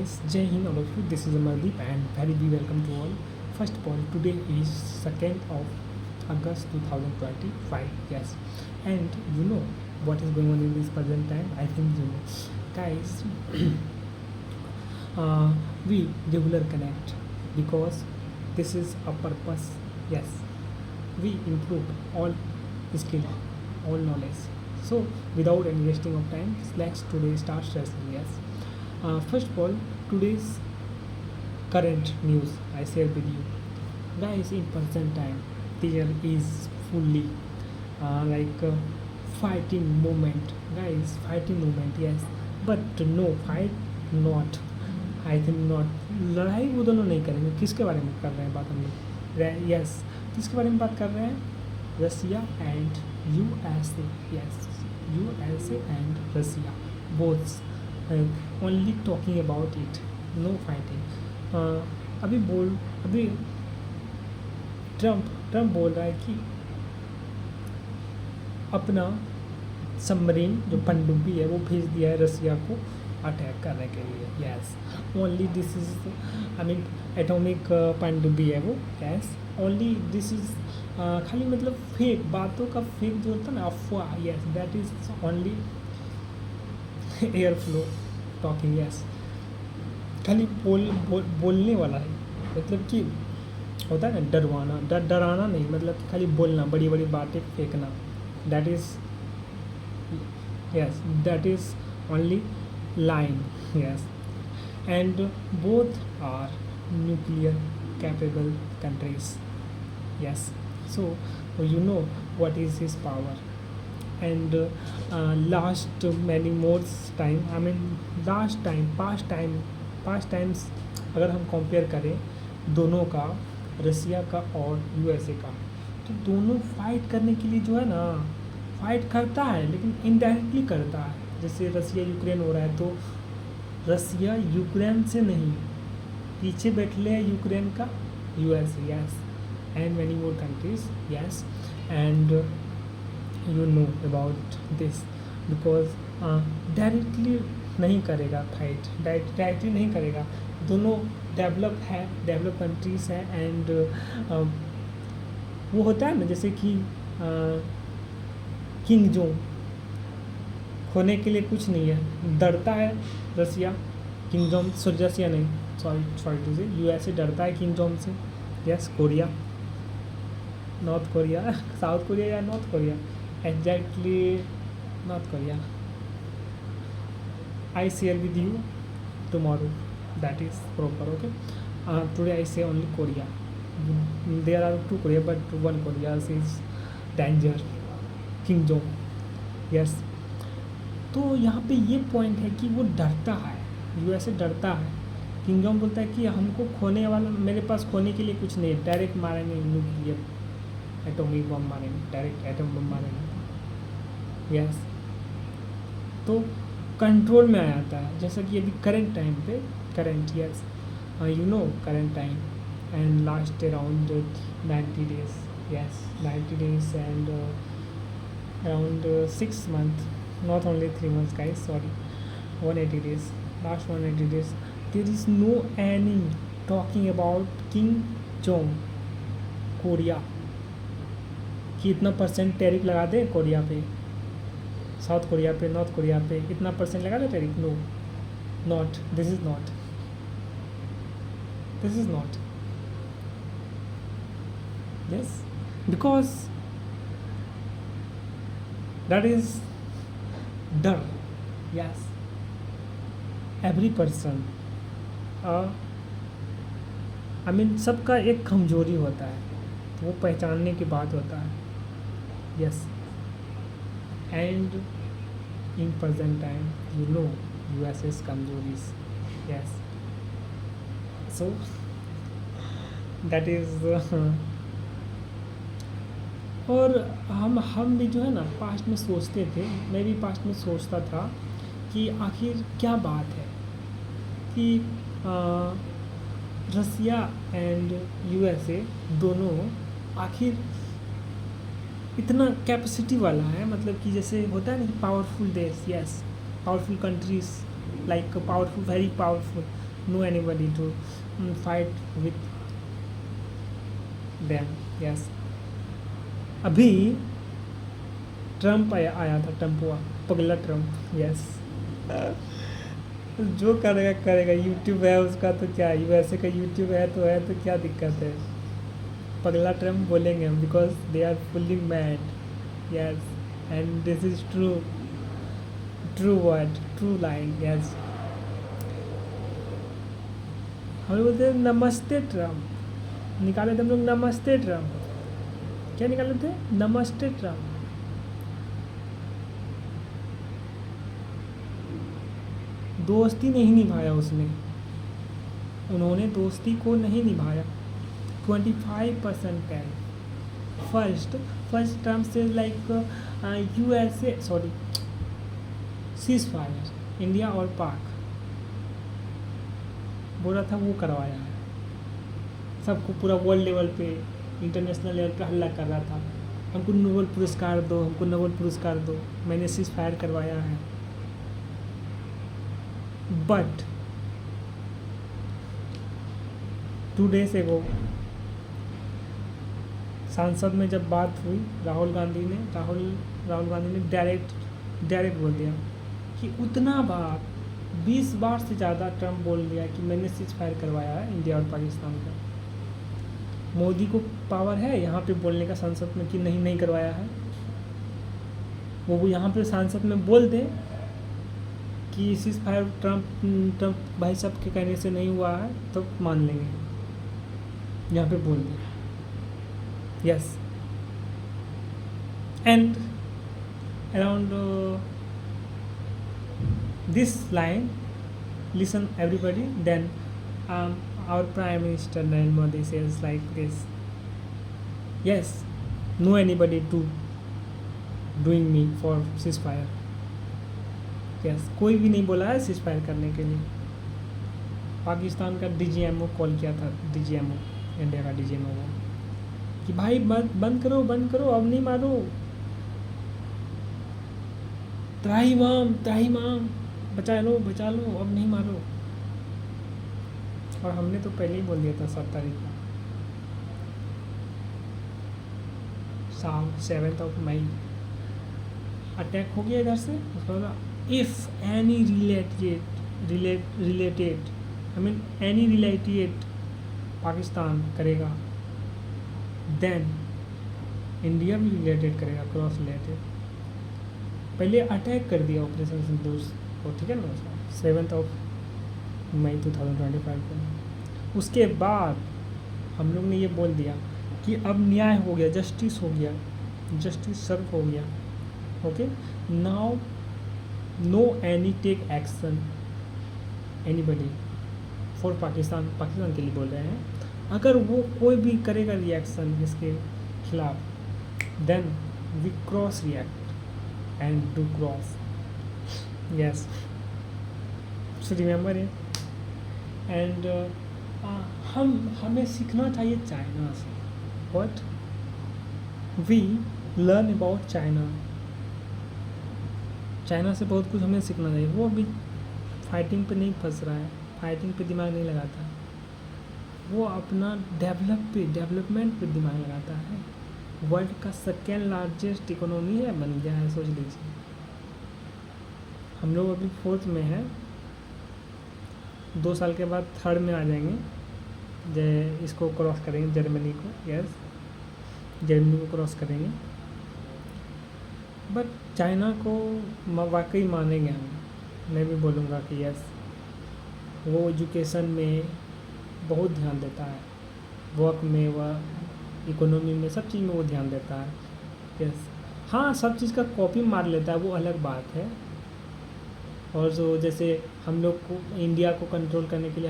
guys, Jai Hind all of you. This is Amardeep and very big welcome to all. First of all, today is 2nd of August 2025. Yes, and you know what is going on in this present time. I think you know, guys. We regular connect because this is a purpose. Yes, we improve all skill, all knowledge. So without any wasting of time, let's today start stressing. Yes. First of all, today's current news I share with you. Guys, in present time, there is fully fighting moment. Guys, fighting moment, yes. But no, fight not. I think not लड़ाई वो दोनों नहीं करेंगे. किसके बारे में कर रहे हैं बात हम लोग? यस, किसके बारे में बात कर रहे हैं? Russia and USA. Yes, USA and Russia both only talking about it, no fighting. अभी ट्रम्प बोल रहा है कि अपना सबमरीन जो पनडुब्बी है वो भेज दिया है रसिया को अटैक करने के लिए. Yes, only this is I mean atomic पनडुब्बी है वो. यस, ओनली दिस इज खाली मतलब फेक बातों का फेक जो होता है ना, अफवाह. Yes, that is only air flow talking. Yes, खाली बोलने वाला है. मतलब कि होता है ना डराना नहीं, मतलब कि खाली बोलना, बड़ी बड़ी बातें फेंकना. That is yes, that is only lying. Yes, and both are nuclear capable countries. Yes, so you know what is his power. And last many more time, I mean past times अगर हम compare करें दोनों का, रसिया का और USA का, तो दोनों फाइट करने के लिए जो है ना, फाइट करता है लेकिन इनडायरेक्टली करता है. जैसे रसिया यूक्रेन हो रहा है तो रसिया यूक्रेन से नहीं, पीछे बैठले है यूक्रेन का USA. Yes, and many more countries. Yes, and you know about this because directly नहीं करेगा फाइट, डायरेक्टली नहीं करेगा. दोनों डेवलप कंट्रीज हैं. एंड वो होता है ना जैसे कि किंग जोंग खोने के लिए कुछ नहीं है, डरता है रसिया किंग जोंग. रसिया नहीं, सॉरी टू से यूएसए डरता है किंग जोंग से. Yes, Korea, North Korea South Korea या North Korea, exactly North Korea. I share with you tomorrow, that is proper. Okay, today I say only Korea. There are 2 Korea but 1 Korea is danger, Kim Jong. Yes, तो यहाँ पे ये point है कि वो डरता है, यूएसए डरता है. किंग जोंग बोलता है कि हमको खोने वाला, मेरे पास खोने के लिए कुछ नहीं है, डायरेक्ट मारेंगे न्यूक्लियर एटॉमिक बम मारेंगे, डायरेक्ट एटम बम मारेंगे. यस, तो कंट्रोल में आ जाता है. जैसा कि अभी करंट टाइम पे yes, you know current time and last around 90 days. Yes, 90 days and around 6 months, not only 3 months guys, sorry, 180 days, last 180 days there is no any talking about Kim Jong Korea कि इतना percent tariff लगा दे Korea पे, South Korea पे, North Korea पे इतना percent लगा दे tariff. No, not, this is not yes, because that is डर. yes, every person I mean सबका एक कमजोरी होता है, तो वो पहचानने की बात होता है. yes, and in present time you know US's कमजोरीज. yes, so that is और हम भी जो है ना पास्ट में सोचते थे, मैं भी पास्ट में सोचता था कि आखिर क्या बात है कि रसिया एंड यूएसए दोनों आखिर इतना कैपेसिटी वाला है. मतलब कि जैसे होता है ना कि पावरफुल देश. Yes, powerful countries like powerful, very powerful. No anybody to fight with them. Yes, अभी ट्रम्प आया था, टम्पुआ, पगला ट्रम्प। यस, जो करेगा करेगा, यूट्यूब है उसका तो क्या ही, वैसे का यूट्यूब है तो क्या दिक्कत है। पगला ट्रम्प बोलेंगे हम, because they are fully mad. Yes, and this is true, true word, true line. Yes, हम लोग बोलते हैं नमस्ते ट्रम्प, निकाले थे हम लोग नमस्ते ट्रम्प। क्या निकाले थे? नमस्ते ट्रम्प। दोस्ती नहीं निभाया उसने, उन्होंने दोस्ती को नहीं निभाया। 25% टैरिफ। फर्स्ट टर्म से like USA, sorry, cease fire India और पाक बोला था, वो करवाया है। सबको पूरा वर्ल्ड लेवल पे, इंटरनेशनल लेवल पे हल्ला कर रहा था, हमको नोबेल पुरस्कार दो, हमको नोबेल पुरस्कार दो, मैंने सीज फायर करवाया है। बट 2 days एगो संसद में जब बात हुई, राहुल गांधी ने डायरेक्ट बोल दिया कि उतना बार 20 बार से ज़्यादा ट्रम्प बोल दिया कि मैंने सीज फायर करवाया है इंडिया और पाकिस्तान का। मोदी को पावर है यहाँ पे बोलने का संसद में कि नहीं करवाया है। वो यहाँ पे संसद में बोल दे कि सीज फायर ट्रम्प भाई साहब के कहने से नहीं हुआ है, तो मान लेंगे। यहाँ पे बोल दे yes, and around this line, listen everybody, then our prime minister Narendra Modi says like this: yes, no anybody to doing me for ceasefire. yes, कोई भी नहीं बोला है ceasefire करने के लिए। पाकिस्तान का DGMO कॉल किया था, DGMO इंडिया का DGMO वो, कि भाई बंद करो, अब नहीं मारो, त्राहिमाम बचा लो, अब नहीं मारो। और हमने तो पहले ही बोल दिया था 7 तारीख को, 7 मई अटैक हो गया इधर से। उसके बाद इफ़ एनी रिलेटेड पाकिस्तान करेगा, देन इंडिया भी रिलेटेड करेगा, क्रॉस रिलेटेड। पहले अटैक कर दिया ऑपरेशन सिंदूर को, ठीक है ना, 7 मई 2025 को। उसके बाद हम लोग ने ये बोल दिया कि अब न्याय हो गया, जस्टिस हो गया, जस्टिस सर्व हो गया। Okay, now no any take action anybody for Pakistan के लिए बोल रहे हैं। अगर वो कोई भी करेगा रिएक्शन इसके खिलाफ, then we cross react and do cross. yes, so remember it. and हमें सीखना चाहिए चाइना से। what we learn about China से बहुत कुछ हमें सीखना चाहिए। वो अभी फाइटिंग पे नहीं फंस रहा है, फाइटिंग पे दिमाग नहीं लगाता, वो अपना डेवलपमेंट पे दिमाग लगाता है। वर्ल्ड का 2nd लार्जेस्ट इकोनॉमी है, बन गया है, सोच लीजिए। हम लोग अभी 4th में है, 2 साल के बाद 3rd में आ जाएंगे। इसको क्रॉस करेंगे, जर्मनी को। यस, जर्मनी को क्रॉस करेंगे। बट चाइना को वाकई मानेंगे हम, मैं भी बोलूँगा कि यस, वो एजुकेशन में बहुत ध्यान देता है, वर्क में, वह इकोनॉमी में, सब चीज़ में वो ध्यान देता है। यस, हाँ, सब चीज़ का कॉपी मार लेता है, वो अलग बात है। और जो जैसे हम लोग को, इंडिया को कंट्रोल करने के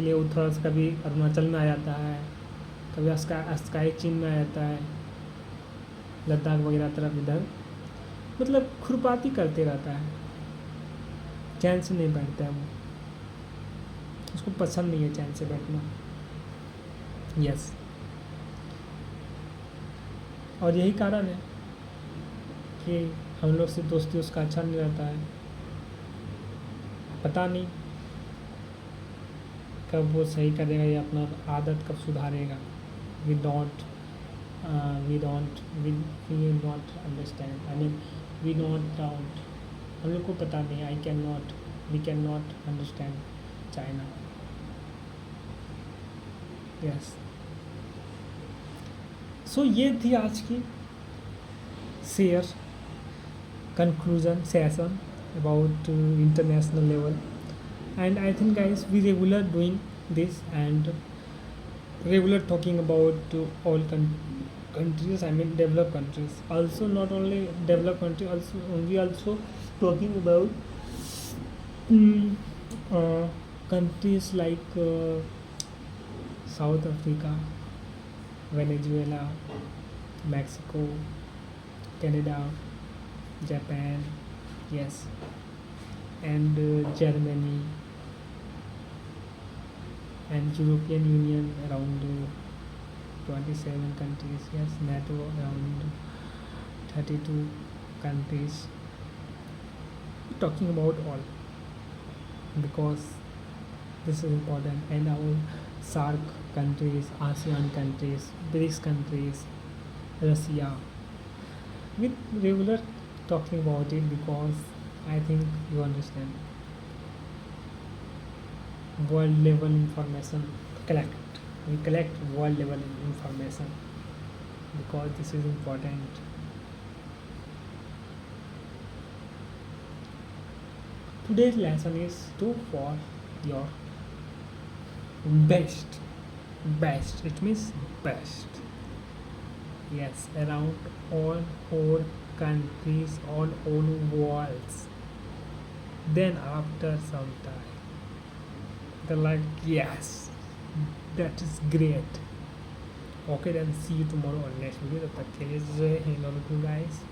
लिए वो थोड़ा सा कभी अरुणाचल में आ जाता है, कभी स्काई चीन में आ जाता है, लद्दाख वगैरह तरफ इधर, मतलब खुरपाती करते रहता है, चैन से नहीं बैठता है वो, उसको पसंद नहीं है चैन से बैठना। यस, और यही कारण है कि हम लोग से दोस्ती उसका अच्छा नहीं रहता है। पता नहीं कब वो सही करेगा या अपना आदत कब सुधारेगा. We don't we not understand. I mean we not doubt. हम लोग को पता नहीं. We can not understand China. Yes. So ये थी आज की share conclusion session about international level. And I think guys we regular doing this and regular talking about all countries. I mean developed countries also, not only developed country, also we also talking about countries like South Africa, Venezuela, Mexico, Canada, Japan, yes, and Germany and European Union around 27 countries, yes, NATO around 32 countries. Talking about all because this is important. And our SAARC countries, ASEAN countries, BRICS countries, Russia, with regular talking about it because I think you understand. World level information collect. We collect world level information because this is important. Today's lesson is to for your best. Best. It means best. Yes, around all four countries on all worlds. Then after some time, they're like, yes, that is great. Okay, then see you tomorrow on next video. Thank you guys.